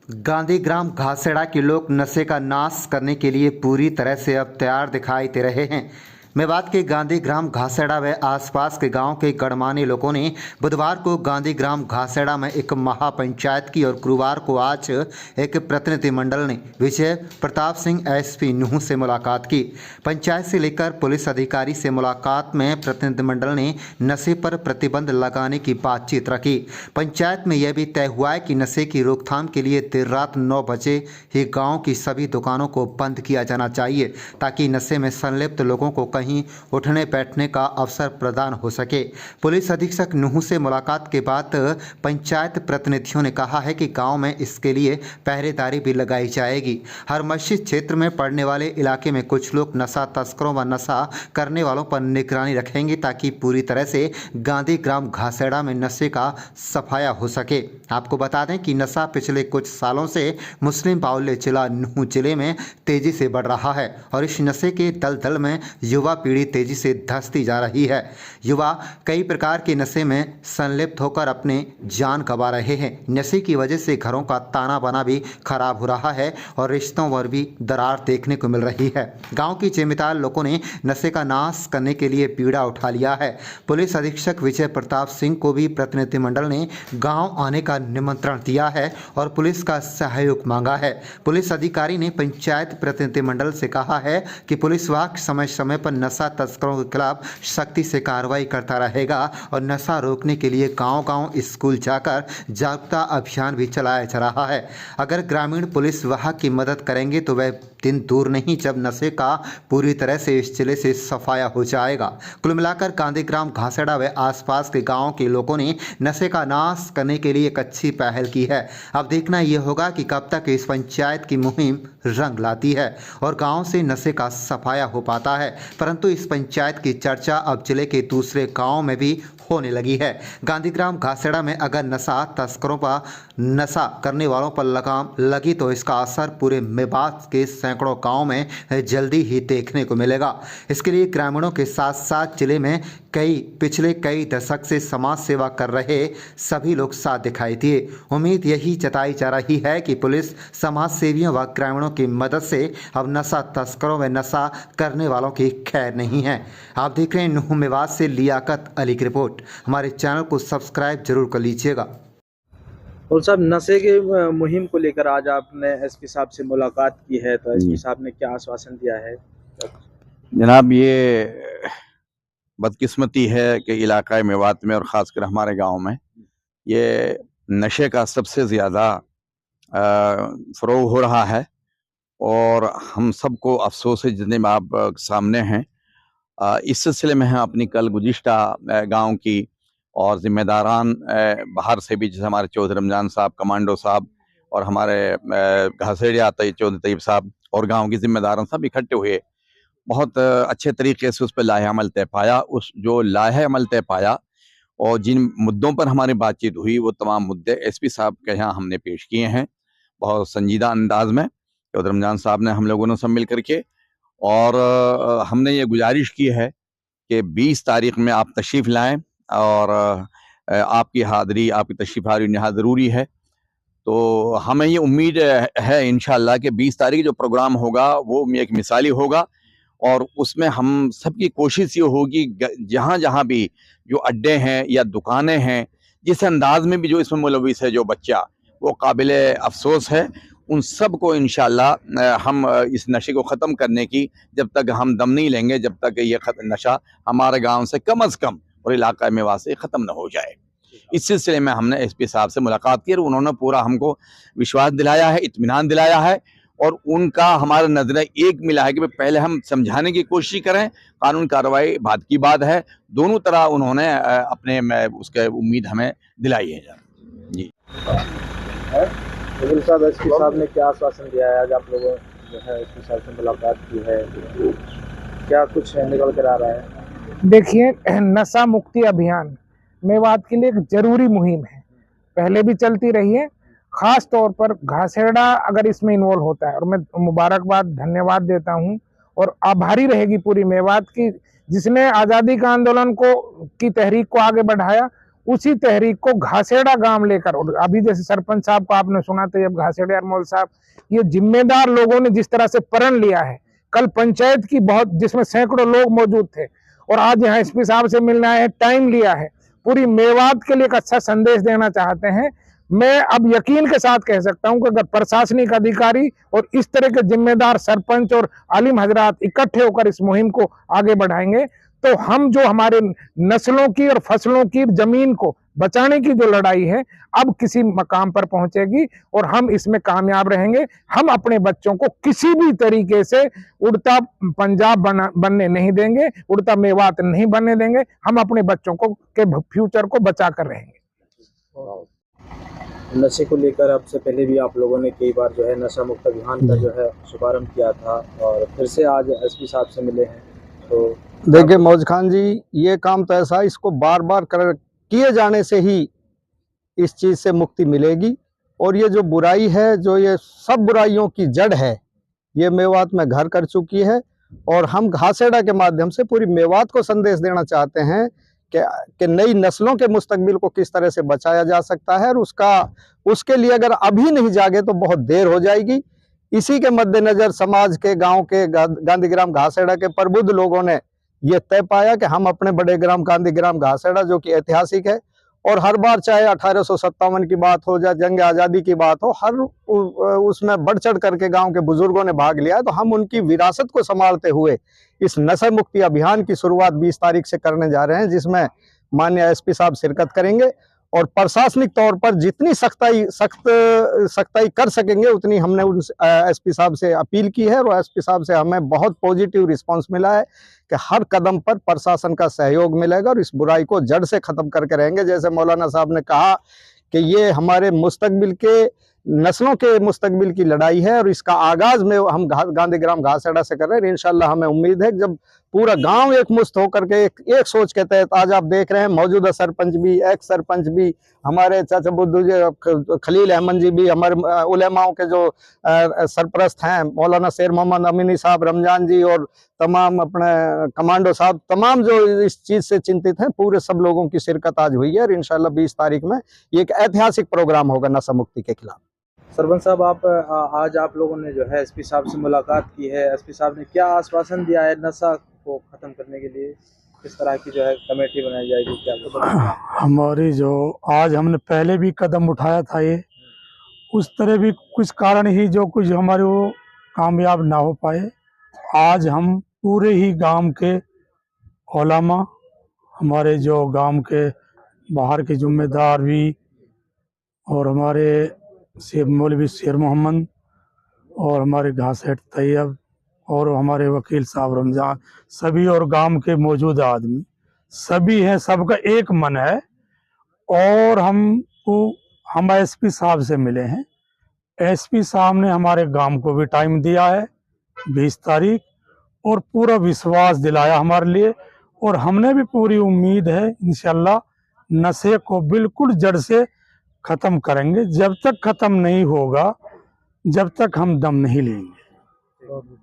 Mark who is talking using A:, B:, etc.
A: गांधीग्राम घासेड़ा के लोग नशे का नाश करने के लिए पूरी तरह से अब तैयार दिखाई दे रहे हैं। मेवात के गांधीग्राम घासेड़ा व आसपास के गांव के गणमान्य लोगों ने बुधवार को गांधीग्राम घासेड़ा में एक महापंचायत की और गुरुवार को आज एक प्रतिनिधिमंडल ने विजय प्रताप सिंह एसपी नुह से मुलाकात की। पंचायत से लेकर पुलिस अधिकारी से मुलाकात में प्रतिनिधिमंडल ने नशे पर प्रतिबंध लगाने की बातचीत रखी। पंचायत में यह भी तय हुआ है कि नशे की रोकथाम के लिए देर रात 9 बजे ही गाँव की सभी दुकानों को बंद किया जाना चाहिए, ताकि नशे में संलिप्त लोगों को कहीं उठने बैठने का अवसर प्रदान हो सके। पुलिस अधीक्षक नुह से मुलाकात के बाद पंचायत प्रतिनिधियों ने कहा है कि गांव में इसके लिए पहरेदारी भी लगाई जाएगी। हर मस्जिद क्षेत्र में पड़ने वाले इलाके में कुछ लोग नशा तस्करों व नशा करने वालों पर निगरानी रखेंगे, ताकि पूरी तरह से गांधीग्राम घासेड़ा में नशे का सफाया हो सके। आपको बता दें कि नशा पिछले कुछ सालों से मुस्लिम बाहुल्य जिला नुह जिले में तेजी से बढ़ रहा है और इस नशे के दलदल में युवा पीढ़ी तेजी से धंसती जा रही है। युवा कई प्रकार के नशे में संलिप्त होकर अपने जान गंवा रहे हैं। नशे की वजह से घरों का ताना बाना भी खराब हो रहा है और रिश्तों पर भी दरार देखने को मिल रही है। गांव की जिम्मेदार लोगों ने नशे का नाश करने के लिए बीड़ा उठा लिया है। पुलिस अधीक्षक विजय प्रताप सिंह को भी प्रतिनिधिमंडल ने गांव आने का निमंत्रण दिया है और पुलिस का सहयोग मांगा है। पुलिस अधिकारी ने पंचायत प्रतिनिधिमंडल से कहा है कि पुलिस विभाग समय समय पर नशा तस्करों के खिलाफ सख्ती से कार्रवाई करता रहेगा और नशा रोकने के लिए गांव-गांव स्कूल जाकर जागरूकता अभियान भी चलाया जा रहा है। अगर ग्रामीण पुलिस विभाग की मदद करेंगे तो वह दिन दूर नहीं जब नशे का पूरी तरह से इस जिले से सफाया हो जाएगा। कुल मिलाकर गांधीग्राम घासेड़ा व आसपास के गाँव के लोगों ने नशे का नाश करने के लिए एक अच्छी पहल की है। अब देखना यह होगा कि कब तक इस पंचायत की मुहिम रंग लाती है और गाँव से नशे का सफाया हो पाता है। परंतु इस पंचायत की चर्चा अब जिले के दूसरे गाँव में भी होने लगी है। गांधीग्राम घासेड़ा में अगर नशा तस्करों पर, नशा करने वालों पर लगाम लगी तो इसका असर पूरे मेवात के सैकड़ों गांव में जल्दी ही देखने को मिलेगा। इसके लिए ग्रामीणों के साथ साथ जिले में पिछले कई दशक से समाज सेवा कर रहे सभी लोग साथ दिखाई दिए। उम्मीद यही जताई जा रही है कि पुलिस, समाज सेवियों व ग्रामीणों की मदद से अब नशा तस्करों व नशा करने वालों की खैर नहीं है। आप देख रहे हैं नुह मेवात से लियाकत अली की रिपोर्ट। हमारे चैनल को सब्सक्राइब जरूर कर लीजिएगा।
B: और साहब, नशे के मुहिम को लेकर आज आपने एसपी साहब से मुलाकात की है, तो एसपी साहब ने क्या आश्वासन दिया है?
C: जनाब, ये बदकिस्मती है कि इलाका मेवात में और ख़ासकर हमारे गांव में ये नशे का सबसे ज़्यादा फ़रोग़ हो रहा है और हम सबको अफसोस है जितने में आप सामने हैं। इस सिलसिले में हम अपनी कल गुज़िश्ता गांव की और ज़िम्मेदारान बाहर से भी, जैसे हमारे चौधरी रमज़ान साहब, कमांडो साहब और हमारे घासेड़िया चौधरी तैयब साहब और गांव के ज़िम्मेदारान सब इकट्ठे हुए, बहुत अच्छे तरीके से उस पर लाहे अमल तय पाया। उस जो लाहे अमल तय पाया और जिन मुद्दों पर हमारी बातचीत हुई वो तमाम मुद्दे एसपी साहब के यहाँ हमने पेश किए हैं बहुत संजीदा अंदाज में। चौधरी रमज़ान साहब ने, हम लोगों ने सब मिल करके, और हमने ये गुजारिश की है कि 20 तारीख में आप तशरीफ़ लाएं और आपकी हाज़िरी, आपकी तशरीफ़ हाज़िरी नहायत ज़रूरी है। तो हमें ये उम्मीद है इंशाअल्लाह कि 20 तारीख जो प्रोग्राम होगा वो एक मिसाली होगा और उसमें हम सबकी कोशिश ये होगी जहाँ जहाँ भी जो अड्डे हैं या दुकानें हैं, जिस अंदाज में भी जो इसमें मुलविस है जो बच्चा, वो काबिल अफसोस है, उन सब को इंशाअल्लाह हम इस नशे को ख़त्म करने की जब तक हम दम नहीं लेंगे, जब तक ये नशा हमारे गांव से कम अज़ कम और इलाका मेवात से ख़त्म न हो जाए। इस सिलसिले में हमने एसपी साहब से मुलाकात की और उन्होंने पूरा हमको विश्वास दिलाया है, इत्मीनान दिलाया है और उनका हमारा नजर एक मिला है कि पहले हम समझाने की कोशिश करें, कानून कार्रवाई बाद की बात है। दोनों तरह उन्होंने अपने उसके उम्मीद हमें दिलाई है जी।
B: साहब, एसपी साहब ने क्या आश्वासन दिया है? आज आप लोगों जो है एसपी साहब से मुलाकात की है, क्या कुछ निकल कर आ रहा है?
D: देखिए, नशा मुक्ति अभियान मेवात के लिए एक जरूरी मुहिम है, पहले भी चलती रही है। खास तौर पर घासेड़ा अगर इसमें इन्वॉल्व होता है, और मैं मुबारकबाद, धन्यवाद देता हूं और आभारी रहेगी पूरी मेवात की, जिसने आज़ादी का आंदोलन को की तहरीक को आगे बढ़ाया उसी तहरीक को घासेड़ा गांव लेकर, और अभी जैसे सरपंच साहब को आपने सुना था, अब घासेड़ा अरमोल साहब, ये जिम्मेदार लोगों ने जिस तरह से प्रण लिया है, कल पंचायत की बहुत, जिसमें सैकड़ों लोग मौजूद थे, और आज यहाँ एसपी साहब से मिलना है, टाइम लिया है, पूरी मेवात के लिए एक अच्छा संदेश देना चाहते हैं। मैं अब यकीन के साथ कह सकता हूं कि अगर प्रशासनिक अधिकारी और इस तरह के जिम्मेदार सरपंच और आलिम हजरात इकट्ठे होकर इस मुहिम को आगे बढ़ाएंगे, तो हम जो हमारे नस्लों की और फसलों की जमीन को बचाने की जो लड़ाई है, अब किसी मकाम पर पहुंचेगी और हम इसमें कामयाब रहेंगे। हम अपने बच्चों को किसी भी तरीके से उड़ता पंजाब बनने नहीं देंगे, उड़ता मेवात नहीं बनने देंगे। हम अपने बच्चों को के फ्यूचर को बचा कर रहेंगे।
B: नशे को लेकर अब से पहले भी आप लोगों ने कई बार जो है नशा मुक्त अभियान का जो है शुभारंभ किया था, और फिर से आज एसपी साहब से मिले हैं, तो
E: देखिए मौज खान जी, ये काम तो ऐसा, इसको बार बार किए जाने से ही इस चीज से मुक्ति मिलेगी। और ये जो बुराई है, जो ये सब बुराइयों की जड़ है, ये मेवात में घर कर चुकी है। और हम घासेड़ा के माध्यम से पूरी मेवात को संदेश देना चाहते हैं कि नई नस्लों के मुस्तकबिल को किस तरह से बचाया जा सकता है, और उसके लिए अगर अभी नहीं जागे तो बहुत देर हो जाएगी। इसी के मद्देनजर समाज के, गांव के, गांधीग्राम घासेड़ा के प्रबुद्ध लोगों ने ये तय पाया कि हम अपने बड़े ग्राम गांधीग्राम घासेड़ा, जो कि ऐतिहासिक है, और हर बार चाहे 1857 की बात हो, या जंग आज़ादी की बात हो, हर उसमें बढ़ चढ़ करके गांव के बुजुर्गों ने भाग लिया है। तो हम उनकी विरासत को संभालते हुए इस नशा मुक्ति अभियान की शुरुआत 20 तारीख से करने जा रहे हैं, जिसमें माननीय एसपी साहब शिरकत करेंगे। और प्रशासनिक तौर पर जितनी सख्ताई कर सकेंगे उतनी हमने उन एसपी साहब से अपील की है, और एसपी साहब से हमें बहुत पॉजिटिव रिस्पांस मिला है कि हर कदम पर प्रशासन का सहयोग मिलेगा और इस बुराई को जड़ से खत्म करके रहेंगे। जैसे मौलाना साहब ने कहा कि ये हमारे मुस्तकबिल के, नस्लों के मुस्तकबिल की लड़ाई है, और इसका आगाज में हम गांधीग्राम घासेड़ा से कर रहे हैं। इंशाल्लाह हमें उम्मीद है कि जब पूरा गांव एक मुश्त होकर के एक सोच के तहत, आज आप देख रहे हैं मौजूदा सरपंच भी, एक्स सरपंच भी, हमारे चाचा बुद्धू जी, खलील अहमद जी भी, हमारे उलेमाओं के जो सरपरस्त हैं, मौलाना शेर मोहम्मद अमीनी साहब, रमजान जी, और तमाम अपने कमांडो साहब, तमाम जो इस चीज से चिंतित हैं, पूरे सब लोगों की शिरकत आज हुई है। और इंशाल्लाह 20 तारीख में ये एक ऐतिहासिक प्रोग्राम होगा नशा मुक्ति के खिलाफ।
B: सरपंच साहब, आज आप लोगों ने जो है एसपी साहब से मुलाकात की है, एसपी साहब ने क्या आश्वासन दिया है नशा को खत्म करने के लिए? किस तरह की जो है कमेटी बनाई जाएगी, क्या कुछ?
F: हमारी जो आज हमने पहले भी कदम उठाया था, ये उस तरह भी कुछ कारण ही जो कुछ हमारे वो कामयाब ना हो पाए। आज हम पूरे ही गांव के उलमा, हमारे जो गांव के बाहर के जिम्मेदार भी, और हमारे मौलवी शेर मोहम्मद, और हमारे घासेड़ तैयब, और हमारे वकील साहब रमजान, सभी, और गांव के मौजूदा आदमी सभी हैं, सबका एक मन है। और हम एसपी साहब से मिले हैं। एसपी साहब ने हमारे गांव को भी टाइम दिया है 20 तारीख, और पूरा विश्वास दिलाया हमारे लिए, और हमने भी पूरी उम्मीद है इंशाल्लाह नशे को बिल्कुल जड़ से खत्म करेंगे। जब तक खत्म नहीं होगा, जब तक हम दम नहीं लेंगे।